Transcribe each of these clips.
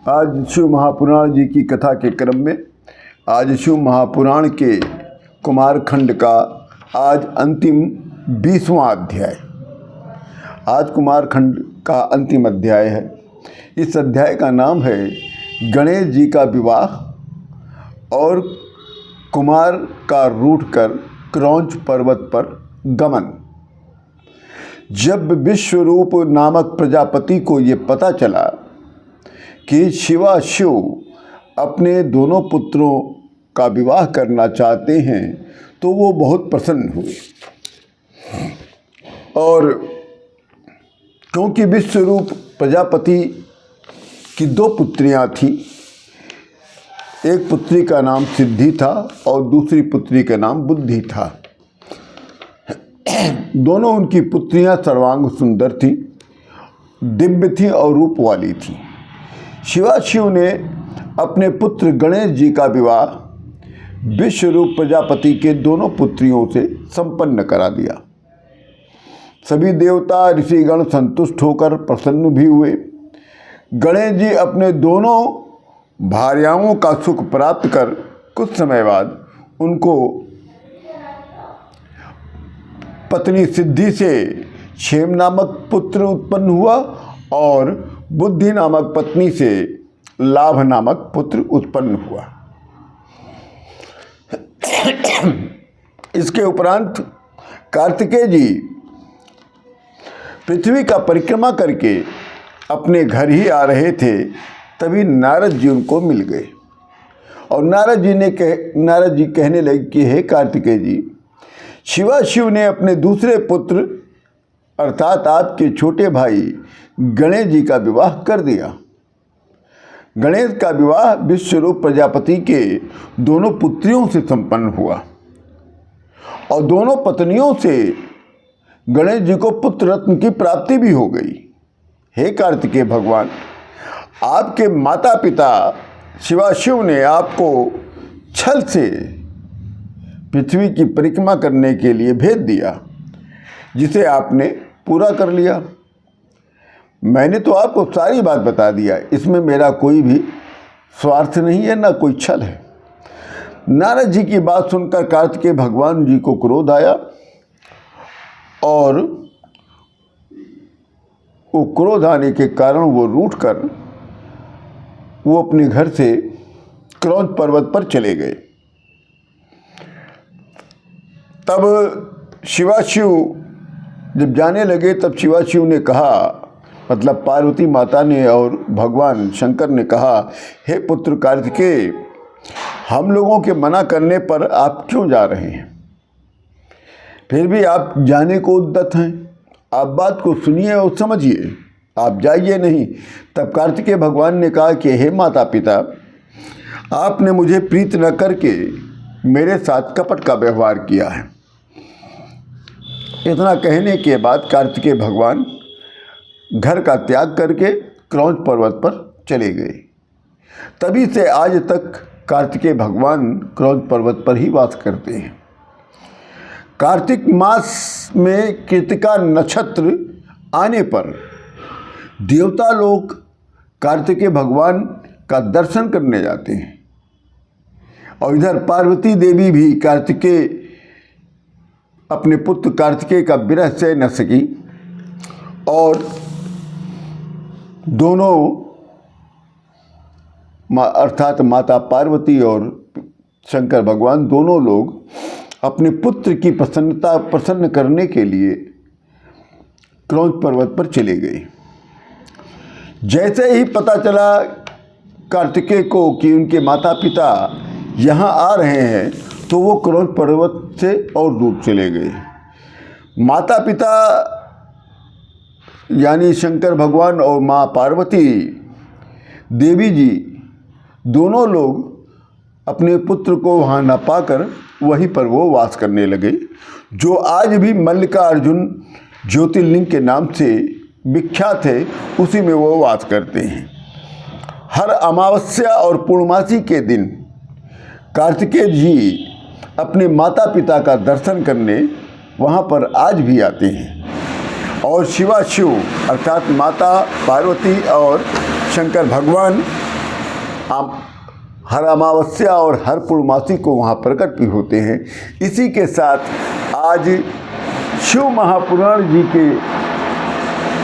आज शिव महापुराण जी की कथा के क्रम में आज शिव महापुराण के कुमारखंड का आज अंतिम 20वां अध्याय। आज कुमारखंड का अंतिम अध्याय है। इस अध्याय का नाम है गणेश जी का विवाह और कुमार का रूठकर क्रौंच पर्वत पर गमन। जब विश्वरूप नामक प्रजापति को ये पता चला कि शिवाशिव अपने दोनों पुत्रों का विवाह करना चाहते हैं तो वो बहुत प्रसन्न हुए। और क्योंकि विश्वरूप प्रजापति की 2 पुत्रियां थीं, एक पुत्री का नाम सिद्धि था और दूसरी पुत्री का नाम बुद्धि था। दोनों उनकी पुत्रियां सर्वांग सुंदर थीं, दिव्य थीं और रूप वाली थीं। शिवाशिव ने अपने पुत्र गणेश जी का विवाह विश्वरूप प्रजापति के दोनों पुत्रियों से संपन्न करा दिया। सभी देवता ऋषिगण संतुष्ट होकर प्रसन्न भी हुए। गणेश जी अपने दोनों भार्याओं का सुख प्राप्त कर कुछ समय बाद उनको पत्नी सिद्धि से क्षेम नामक पुत्र उत्पन्न हुआ और बुद्धि नामक पत्नी से लाभ नामक पुत्र उत्पन्न हुआ। इसके उपरांत कार्तिकेय जी पृथ्वी का परिक्रमा करके अपने घर ही आ रहे थे, तभी नारद जी उनको मिल गए और नारद जी कहने लगे कि हे कार्तिकेय जी, शिवाशिव ने अपने दूसरे पुत्र अर्थात आपके छोटे भाई गणेश जी का विवाह कर दिया। गणेश का विवाह विश्वरूप प्रजापति के दोनों पुत्रियों से संपन्न हुआ और दोनों पत्नियों से गणेश जी को पुत्र रत्न की प्राप्ति भी हो गई। हे कार्तिकेय भगवान, आपके माता पिता शिवाशिव ने आपको छल से पृथ्वी की परिक्रमा करने के लिए भेज दिया, जिसे आपने पूरा कर लिया। मैंने तो आपको सारी बात बता दिया, इसमें मेरा कोई भी स्वार्थ नहीं है, ना कोई छल है। नारद जी की बात सुनकर कार्तिकेय भगवान जी को क्रोध आया और वो क्रोध आने के कारण वो रूठकर वो अपने घर से क्रौंच पर्वत पर चले गए। तब शिवाशिव जब जाने लगे तब शिवाशिव ने कहा, मतलब पार्वती माता ने और भगवान शंकर ने कहा, हे पुत्र कार्तिकेय, हम लोगों के मना करने पर आप क्यों जा रहे हैं? फिर भी आप जाने को उद्यत हैं। आप बात को सुनिए और समझिए, आप जाइए नहीं। तब कार्तिकेय भगवान ने कहा कि हे माता पिता, आपने मुझे प्रीत न करके मेरे साथ कपट का व्यवहार किया है। इतना कहने के बाद कार्तिकेय भगवान घर का त्याग करके क्रौंच पर्वत पर चले गए। तभी से आज तक कार्तिकेय भगवान क्रौंच पर्वत पर ही वास करते हैं। कार्तिक मास में कृतिका नक्षत्र आने पर देवता लोग कार्तिकेय भगवान का दर्शन करने जाते हैं और इधर पार्वती देवी भी कार्तिकेय अपने पुत्र कार्तिकेय का विरह सह न सकी और दोनों अर्थात माता पार्वती और शंकर भगवान दोनों लोग अपने पुत्र की प्रसन्न करने के लिए क्रौंच पर्वत पर चले गए। जैसे ही पता चला कार्तिकेय को कि उनके माता पिता यहाँ आ रहे हैं तो वो क्रौंच पर्वत से और दूर चले गए। माता पिता यानी शंकर भगवान और माँ पार्वती देवी जी दोनों लोग अपने पुत्र को वहाँ न पाकर वहीं पर वो वास करने लगे, जो आज भी मल्लिकार्जुन ज्योतिर्लिंग के नाम से विख्यात है। उसी में वो वास करते हैं। हर अमावस्या और पूर्णमासी के दिन कार्तिकेय जी अपने माता पिता का दर्शन करने वहाँ पर आज भी आते हैं और शिवाशिव अर्थात माता पार्वती और शंकर भगवान हर अमावस्या और हर पूर्णमासी को वहाँ प्रकट भी होते हैं। इसी के साथ आज शिव महापुराण जी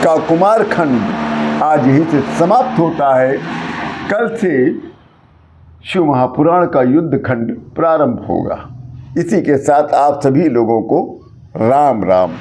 का कुमारखंड आज यहीं से समाप्त होता है। कल से शिव महापुराण का युद्ध खंड प्रारंभ होगा। इसी के साथ आप सभी लोगों को राम राम।